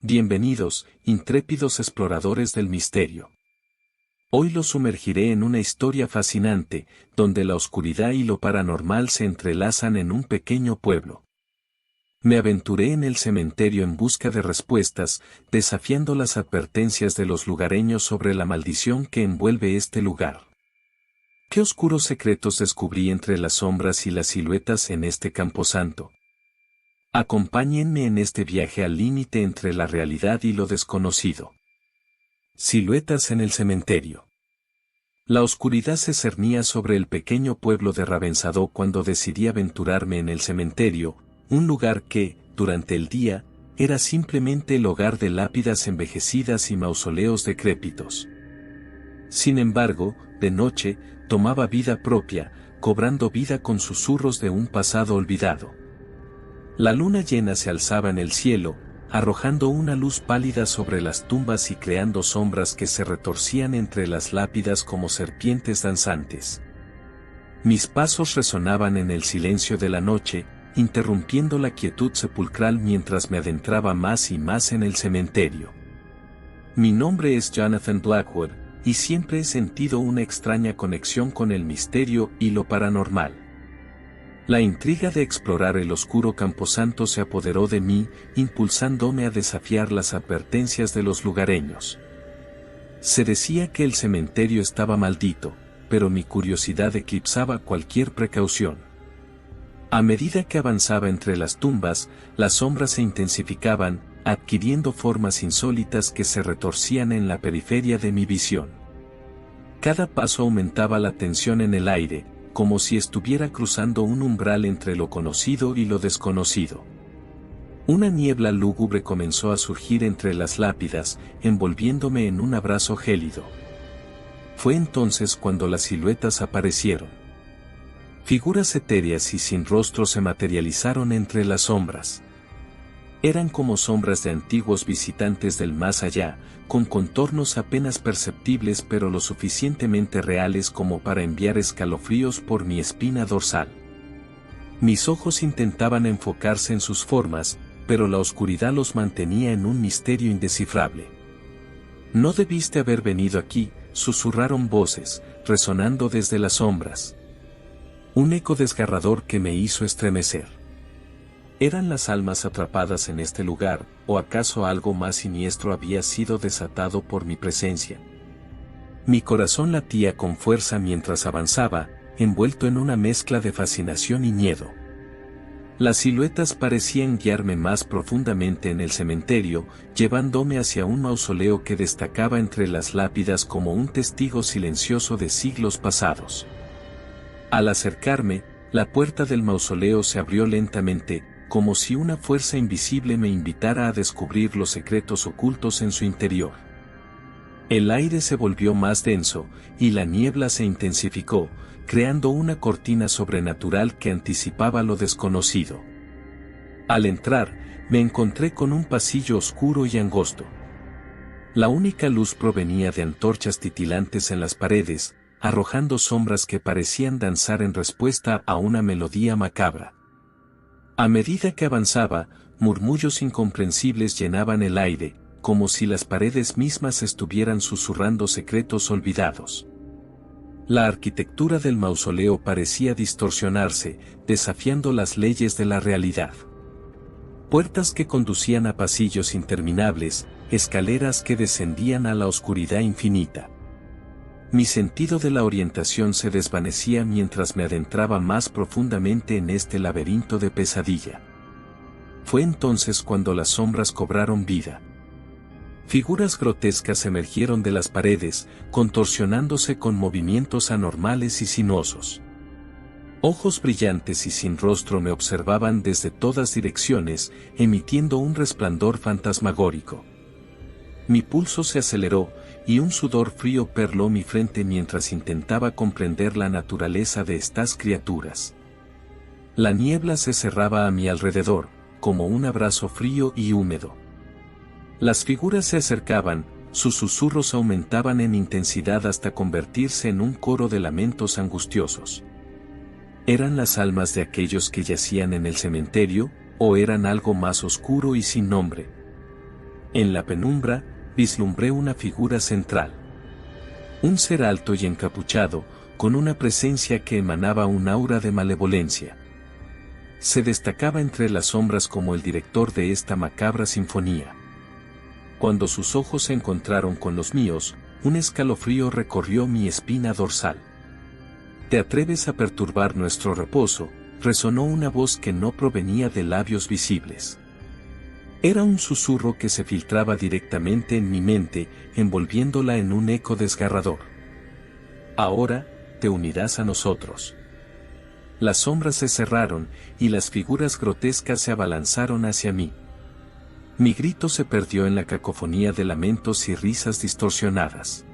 Bienvenidos, intrépidos exploradores del misterio. Hoy los sumergiré en una historia fascinante, donde la oscuridad y lo paranormal se entrelazan en un pequeño pueblo. Me aventuré en el cementerio en busca de respuestas, desafiando las advertencias de los lugareños sobre la maldición que envuelve este lugar. ¿Qué oscuros secretos descubrí entre las sombras y las siluetas en este camposanto? Acompáñenme en este viaje al límite entre la realidad y lo desconocido. Siluetas en el cementerio. La oscuridad se cernía sobre el pequeño pueblo de Ravensado cuando decidí aventurarme en el cementerio, un lugar que, durante el día, era simplemente el hogar de lápidas envejecidas y mausoleos decrépitos. Sin embargo, de noche, tomaba vida propia, cobrando vida con susurros de un pasado olvidado. La luna llena se alzaba en el cielo, arrojando una luz pálida sobre las tumbas y creando sombras que se retorcían entre las lápidas como serpientes danzantes. Mis pasos resonaban en el silencio de la noche, interrumpiendo la quietud sepulcral mientras me adentraba más y más en el cementerio. Mi nombre es Jonathan Blackwood, y siempre he sentido una extraña conexión con el misterio y lo paranormal. La intriga de explorar el oscuro camposanto se apoderó de mí, impulsándome a desafiar las advertencias de los lugareños. Se decía que el cementerio estaba maldito, pero mi curiosidad eclipsaba cualquier precaución. A medida que avanzaba entre las tumbas, las sombras se intensificaban, adquiriendo formas insólitas que se retorcían en la periferia de mi visión. Cada paso aumentaba la tensión en el aire, como si estuviera cruzando un umbral entre lo conocido y lo desconocido. Una niebla lúgubre comenzó a surgir entre las lápidas, envolviéndome en un abrazo gélido. Fue entonces cuando las siluetas aparecieron. Figuras etéreas y sin rostro se materializaron entre las sombras. Eran como sombras de antiguos visitantes del más allá, con contornos apenas perceptibles pero lo suficientemente reales como para enviar escalofríos por mi espina dorsal. Mis ojos intentaban enfocarse en sus formas, pero la oscuridad los mantenía en un misterio indescifrable. «No debiste haber venido aquí», susurraron voces, resonando desde las sombras. Un eco desgarrador que me hizo estremecer. ¿Eran las almas atrapadas en este lugar, o acaso algo más siniestro había sido desatado por mi presencia? Mi corazón latía con fuerza mientras avanzaba, envuelto en una mezcla de fascinación y miedo. Las siluetas parecían guiarme más profundamente en el cementerio, llevándome hacia un mausoleo que destacaba entre las lápidas como un testigo silencioso de siglos pasados. Al acercarme, la puerta del mausoleo se abrió lentamente, como si una fuerza invisible me invitara a descubrir los secretos ocultos en su interior. El aire se volvió más denso, y la niebla se intensificó, creando una cortina sobrenatural que anticipaba lo desconocido. Al entrar, me encontré con un pasillo oscuro y angosto. La única luz provenía de antorchas titilantes en las paredes, arrojando sombras que parecían danzar en respuesta a una melodía macabra. A medida que avanzaba, murmullos incomprensibles llenaban el aire, como si las paredes mismas estuvieran susurrando secretos olvidados. La arquitectura del mausoleo parecía distorsionarse, desafiando las leyes de la realidad. Puertas que conducían a pasillos interminables, escaleras que descendían a la oscuridad infinita. Mi sentido de la orientación se desvanecía mientras me adentraba más profundamente en este laberinto de pesadilla. Fue entonces cuando las sombras cobraron vida. Figuras grotescas emergieron de las paredes, contorsionándose con movimientos anormales y sinuosos. Ojos brillantes y sin rostro me observaban desde todas direcciones, emitiendo un resplandor fantasmagórico. Mi pulso se aceleró, y un sudor frío perló mi frente mientras intentaba comprender la naturaleza de estas criaturas. La niebla se cerraba a mi alrededor, como un abrazo frío y húmedo. Las figuras se acercaban, sus susurros aumentaban en intensidad hasta convertirse en un coro de lamentos angustiosos. ¿Eran las almas de aquellos que yacían en el cementerio, o eran algo más oscuro y sin nombre? En la penumbra, vislumbré una figura central. Un ser alto y encapuchado, con una presencia que emanaba un aura de malevolencia. Se destacaba entre las sombras como el director de esta macabra sinfonía. Cuando sus ojos se encontraron con los míos, un escalofrío recorrió mi espina dorsal. «¿Te atreves a perturbar nuestro reposo?», resonó una voz que no provenía de labios visibles. Era un susurro que se filtraba directamente en mi mente, envolviéndola en un eco desgarrador. «Ahora, te unirás a nosotros». Las sombras se cerraron, y las figuras grotescas se abalanzaron hacia mí. Mi grito se perdió en la cacofonía de lamentos y risas distorsionadas.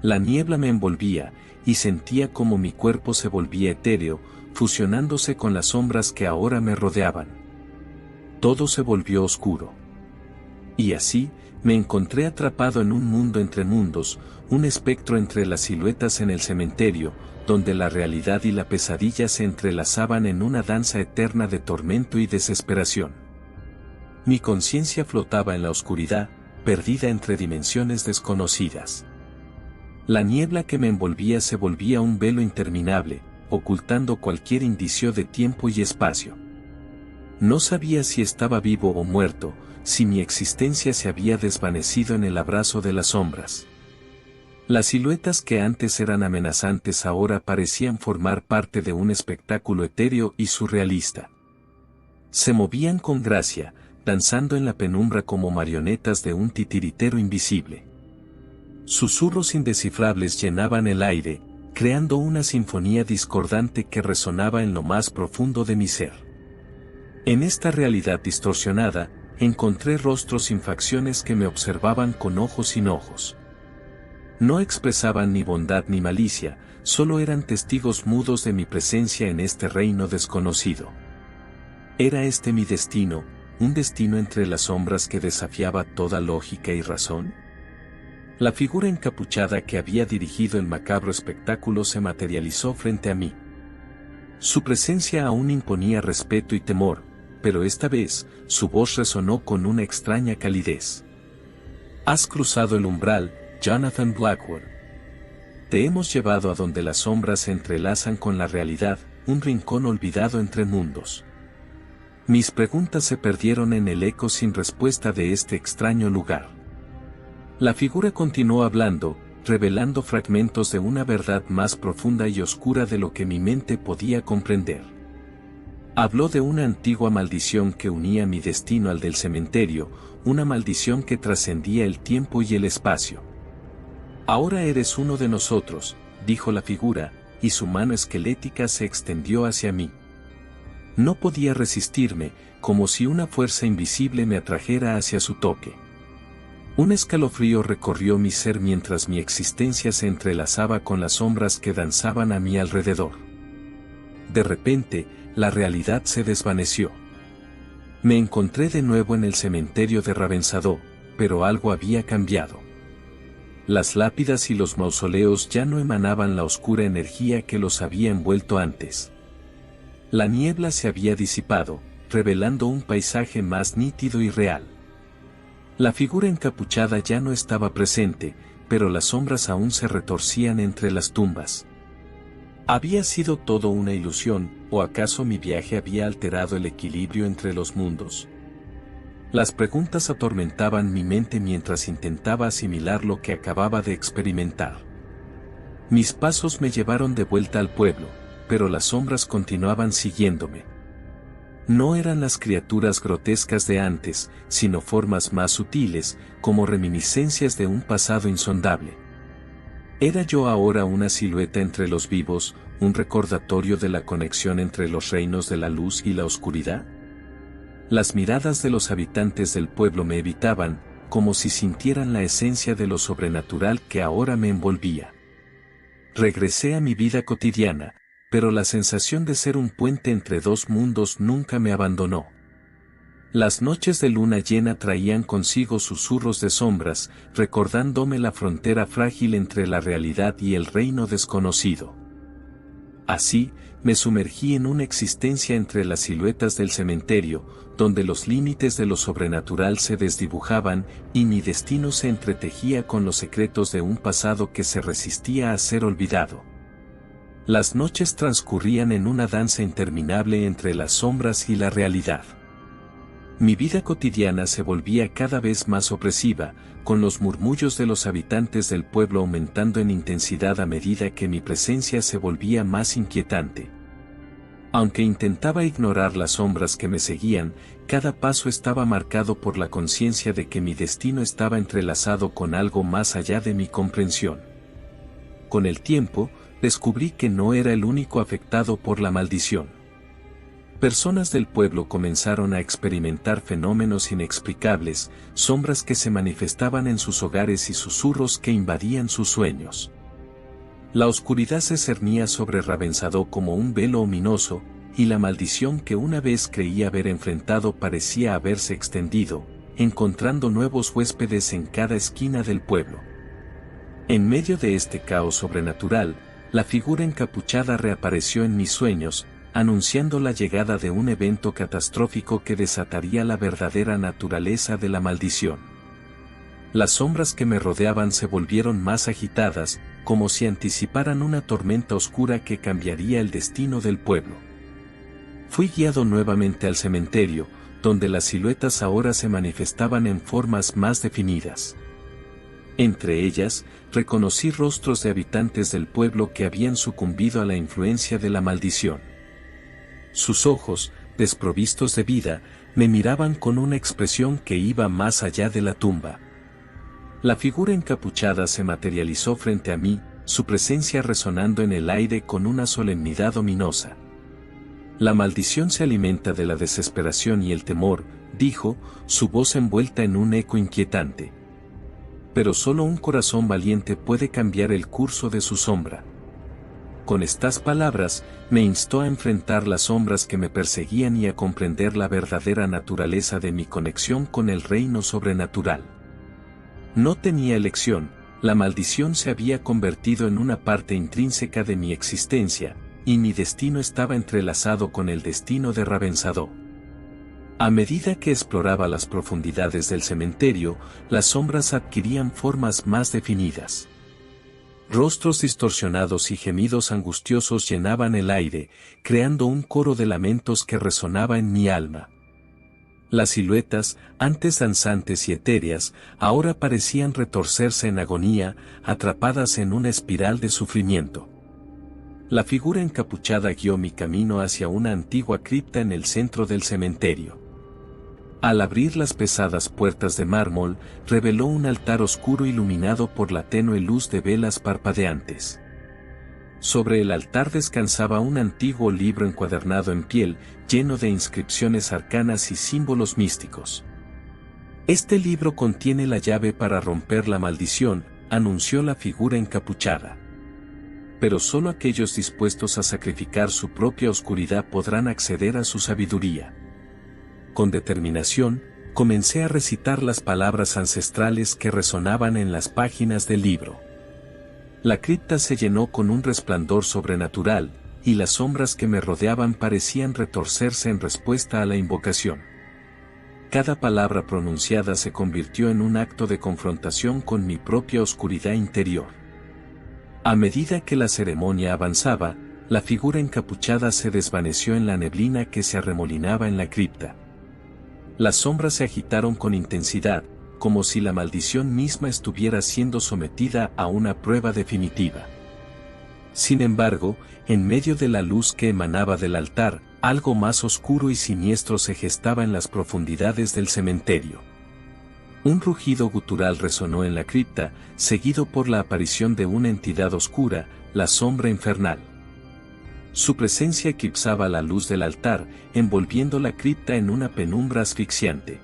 La niebla me envolvía, y sentía como mi cuerpo se volvía etéreo, fusionándose con las sombras que ahora me rodeaban. Todo se volvió oscuro. Y así, me encontré atrapado en un mundo entre mundos, un espectro entre las siluetas en el cementerio, donde la realidad y la pesadilla se entrelazaban en una danza eterna de tormento y desesperación. Mi conciencia flotaba en la oscuridad, perdida entre dimensiones desconocidas. La niebla que me envolvía se volvía un velo interminable, ocultando cualquier indicio de tiempo y espacio. No sabía si estaba vivo o muerto, si mi existencia se había desvanecido en el abrazo de las sombras. Las siluetas que antes eran amenazantes ahora parecían formar parte de un espectáculo etéreo y surrealista. Se movían con gracia, danzando en la penumbra como marionetas de un titiritero invisible. Susurros indescifrables llenaban el aire, creando una sinfonía discordante que resonaba en lo más profundo de mi ser. En esta realidad distorsionada, encontré rostros sin facciones que me observaban con ojos sin ojos. No expresaban ni bondad ni malicia, solo eran testigos mudos de mi presencia en este reino desconocido. ¿Era este mi destino, un destino entre las sombras que desafiaba toda lógica y razón? La figura encapuchada que había dirigido el macabro espectáculo se materializó frente a mí. Su presencia aún imponía respeto y temor, pero esta vez, su voz resonó con una extraña calidez. «Has cruzado el umbral, Jonathan Blackwood. Te hemos llevado a donde las sombras se entrelazan con la realidad, un rincón olvidado entre mundos». Mis preguntas se perdieron en el eco sin respuesta de este extraño lugar. La figura continuó hablando, revelando fragmentos de una verdad más profunda y oscura de lo que mi mente podía comprender. Habló de una antigua maldición que unía mi destino al del cementerio, una maldición que trascendía el tiempo y el espacio. «Ahora eres uno de nosotros», dijo la figura, y su mano esquelética se extendió hacia mí. No podía resistirme, como si una fuerza invisible me atrajera hacia su toque. Un escalofrío recorrió mi ser mientras mi existencia se entrelazaba con las sombras que danzaban a mi alrededor. De repente, la realidad se desvaneció. Me encontré de nuevo en el cementerio de Ravensado, pero algo había cambiado. Las lápidas y los mausoleos ya no emanaban la oscura energía que los había envuelto antes. La niebla se había disipado, revelando un paisaje más nítido y real. La figura encapuchada ya no estaba presente, pero las sombras aún se retorcían entre las tumbas. ¿Había sido todo una ilusión, o acaso mi viaje había alterado el equilibrio entre los mundos? Las preguntas atormentaban mi mente mientras intentaba asimilar lo que acababa de experimentar. Mis pasos me llevaron de vuelta al pueblo, pero las sombras continuaban siguiéndome. No eran las criaturas grotescas de antes, sino formas más sutiles, como reminiscencias de un pasado insondable. ¿Era yo ahora una silueta entre los vivos, un recordatorio de la conexión entre los reinos de la luz y la oscuridad? Las miradas de los habitantes del pueblo me evitaban, como si sintieran la esencia de lo sobrenatural que ahora me envolvía. Regresé a mi vida cotidiana, pero la sensación de ser un puente entre dos mundos nunca me abandonó. Las noches de luna llena traían consigo susurros de sombras, recordándome la frontera frágil entre la realidad y el reino desconocido. Así, me sumergí en una existencia entre las siluetas del cementerio, donde los límites de lo sobrenatural se desdibujaban y mi destino se entretejía con los secretos de un pasado que se resistía a ser olvidado. Las noches transcurrían en una danza interminable entre las sombras y la realidad. Mi vida cotidiana se volvía cada vez más opresiva, con los murmullos de los habitantes del pueblo aumentando en intensidad a medida que mi presencia se volvía más inquietante. Aunque intentaba ignorar las sombras que me seguían, cada paso estaba marcado por la conciencia de que mi destino estaba entrelazado con algo más allá de mi comprensión. Con el tiempo, descubrí que no era el único afectado por la maldición. Personas del pueblo comenzaron a experimentar fenómenos inexplicables, sombras que se manifestaban en sus hogares y susurros que invadían sus sueños. La oscuridad se cernía sobre Ravensado como un velo ominoso, y la maldición que una vez creía haber enfrentado parecía haberse extendido, encontrando nuevos huéspedes en cada esquina del pueblo. En medio de este caos sobrenatural, la figura encapuchada reapareció en mis sueños, anunciando la llegada de un evento catastrófico que desataría la verdadera naturaleza de la maldición. Las sombras que me rodeaban se volvieron más agitadas, como si anticiparan una tormenta oscura que cambiaría el destino del pueblo. Fui guiado nuevamente al cementerio, donde las siluetas ahora se manifestaban en formas más definidas. Entre ellas, reconocí rostros de habitantes del pueblo que habían sucumbido a la influencia de la maldición. Sus ojos, desprovistos de vida, me miraban con una expresión que iba más allá de la tumba. La figura encapuchada se materializó frente a mí, su presencia resonando en el aire con una solemnidad ominosa. La maldición se alimenta de la desesperación y el temor, dijo, su voz envuelta en un eco inquietante. Pero solo un corazón valiente puede cambiar el curso de su sombra. Con estas palabras, me instó a enfrentar las sombras que me perseguían y a comprender la verdadera naturaleza de mi conexión con el reino sobrenatural. No tenía elección, la maldición se había convertido en una parte intrínseca de mi existencia, y mi destino estaba entrelazado con el destino de Ravensado. A medida que exploraba las profundidades del cementerio, las sombras adquirían formas más definidas. Rostros distorsionados y gemidos angustiosos llenaban el aire, creando un coro de lamentos que resonaba en mi alma. Las siluetas, antes danzantes y etéreas, ahora parecían retorcerse en agonía, atrapadas en una espiral de sufrimiento. La figura encapuchada guió mi camino hacia una antigua cripta en el centro del cementerio. Al abrir las pesadas puertas de mármol, reveló un altar oscuro iluminado por la tenue luz de velas parpadeantes. Sobre el altar descansaba un antiguo libro encuadernado en piel, lleno de inscripciones arcanas y símbolos místicos. Este libro contiene la llave para romper la maldición, anunció la figura encapuchada. Pero solo aquellos dispuestos a sacrificar su propia oscuridad podrán acceder a su sabiduría. Con determinación, comencé a recitar las palabras ancestrales que resonaban en las páginas del libro. La cripta se llenó con un resplandor sobrenatural, y las sombras que me rodeaban parecían retorcerse en respuesta a la invocación. Cada palabra pronunciada se convirtió en un acto de confrontación con mi propia oscuridad interior. A medida que la ceremonia avanzaba, la figura encapuchada se desvaneció en la neblina que se arremolinaba en la cripta. Las sombras se agitaron con intensidad, como si la maldición misma estuviera siendo sometida a una prueba definitiva. Sin embargo, en medio de la luz que emanaba del altar, algo más oscuro y siniestro se gestaba en las profundidades del cementerio. Un rugido gutural resonó en la cripta, seguido por la aparición de una entidad oscura, la sombra infernal. Su presencia eclipsaba la luz del altar, envolviendo la cripta en una penumbra asfixiante.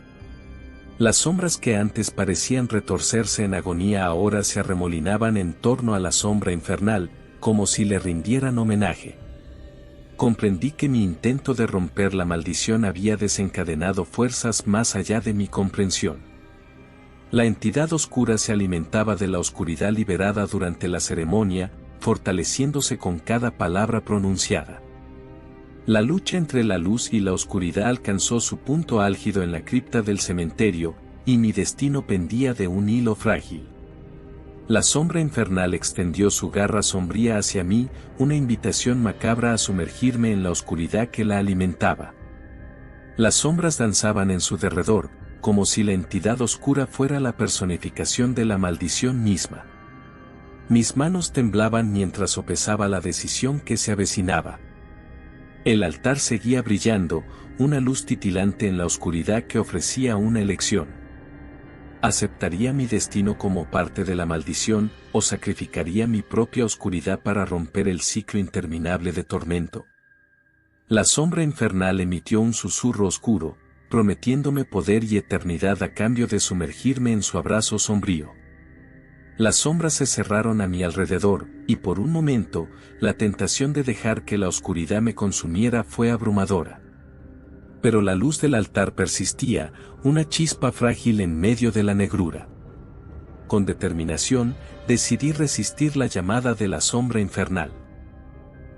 Las sombras que antes parecían retorcerse en agonía ahora se arremolinaban en torno a la sombra infernal, como si le rindieran homenaje. Comprendí que mi intento de romper la maldición había desencadenado fuerzas más allá de mi comprensión. La entidad oscura se alimentaba de la oscuridad liberada durante la ceremonia, fortaleciéndose con cada palabra pronunciada. La lucha entre la luz y la oscuridad alcanzó su punto álgido en la cripta del cementerio, y mi destino pendía de un hilo frágil. La sombra infernal extendió su garra sombría hacia mí, una invitación macabra a sumergirme en la oscuridad que la alimentaba. Las sombras danzaban en su derredor, como si la entidad oscura fuera la personificación de la maldición misma. Mis manos temblaban mientras sopesaba la decisión que se avecinaba. El altar seguía brillando, una luz titilante en la oscuridad que ofrecía una elección. ¿Aceptaría mi destino como parte de la maldición, o sacrificaría mi propia oscuridad para romper el ciclo interminable de tormento? La sombra infernal emitió un susurro oscuro, prometiéndome poder y eternidad a cambio de sumergirme en su abrazo sombrío. Las sombras se cerraron a mi alrededor, y por un momento, la tentación de dejar que la oscuridad me consumiera fue abrumadora. Pero la luz del altar persistía, una chispa frágil en medio de la negrura. Con determinación, decidí resistir la llamada de la sombra infernal.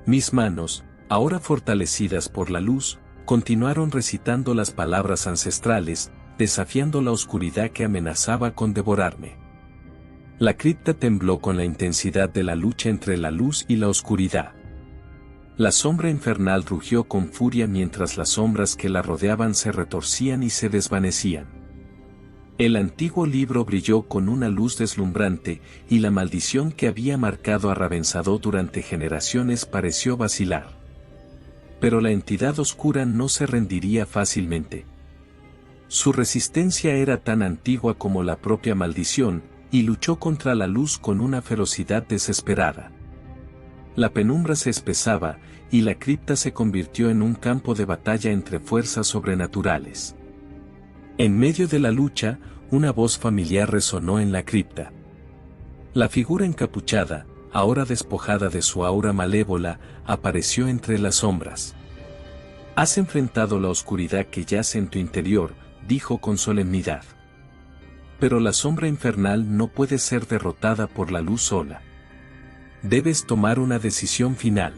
Mis manos, ahora fortalecidas por la luz, continuaron recitando las palabras ancestrales, desafiando la oscuridad que amenazaba con devorarme. La cripta tembló con la intensidad de la lucha entre la luz y la oscuridad. La sombra infernal rugió con furia mientras las sombras que la rodeaban se retorcían y se desvanecían. El antiguo libro brilló con una luz deslumbrante, y la maldición que había marcado a Ravensado durante generaciones pareció vacilar. Pero la entidad oscura no se rendiría fácilmente. Su resistencia era tan antigua como la propia maldición, y luchó contra la luz con una ferocidad desesperada. La penumbra se espesaba, y la cripta se convirtió en un campo de batalla entre fuerzas sobrenaturales. En medio de la lucha, una voz familiar resonó en la cripta. La figura encapuchada, ahora despojada de su aura malévola, apareció entre las sombras. «Has enfrentado la oscuridad que yace en tu interior», dijo con solemnidad. Pero la sombra infernal no puede ser derrotada por la luz sola. Debes tomar una decisión final.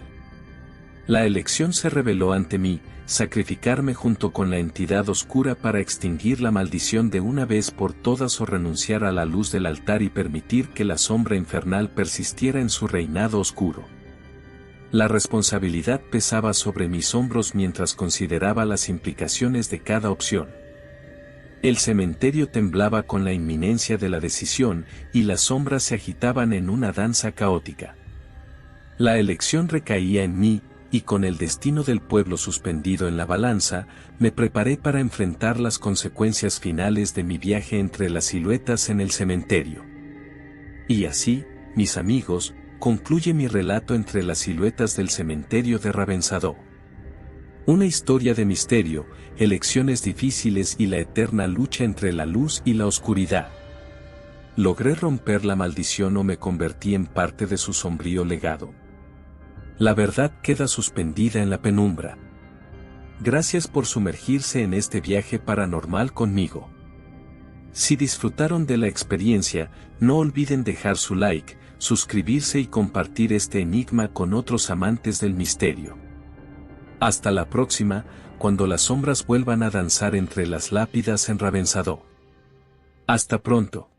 La elección se reveló ante mí, sacrificarme junto con la entidad oscura para extinguir la maldición de una vez por todas o renunciar a la luz del altar y permitir que la sombra infernal persistiera en su reinado oscuro. La responsabilidad pesaba sobre mis hombros mientras consideraba las implicaciones de cada opción. El cementerio temblaba con la inminencia de la decisión, y las sombras se agitaban en una danza caótica. La elección recaía en mí, y con el destino del pueblo suspendido en la balanza, me preparé para enfrentar las consecuencias finales de mi viaje entre las siluetas en el cementerio. Y así, mis amigos, concluye mi relato entre las siluetas del cementerio de Ravensado. Una historia de misterio, elecciones difíciles y la eterna lucha entre la luz y la oscuridad. ¿Logré romper la maldición o me convertí en parte de su sombrío legado? La verdad queda suspendida en la penumbra. Gracias por sumergirse en este viaje paranormal conmigo. Si disfrutaron de la experiencia, no olviden dejar su like, suscribirse y compartir este enigma con otros amantes del misterio. Hasta la próxima, cuando las sombras vuelvan a danzar entre las lápidas en Ravensado. Hasta pronto.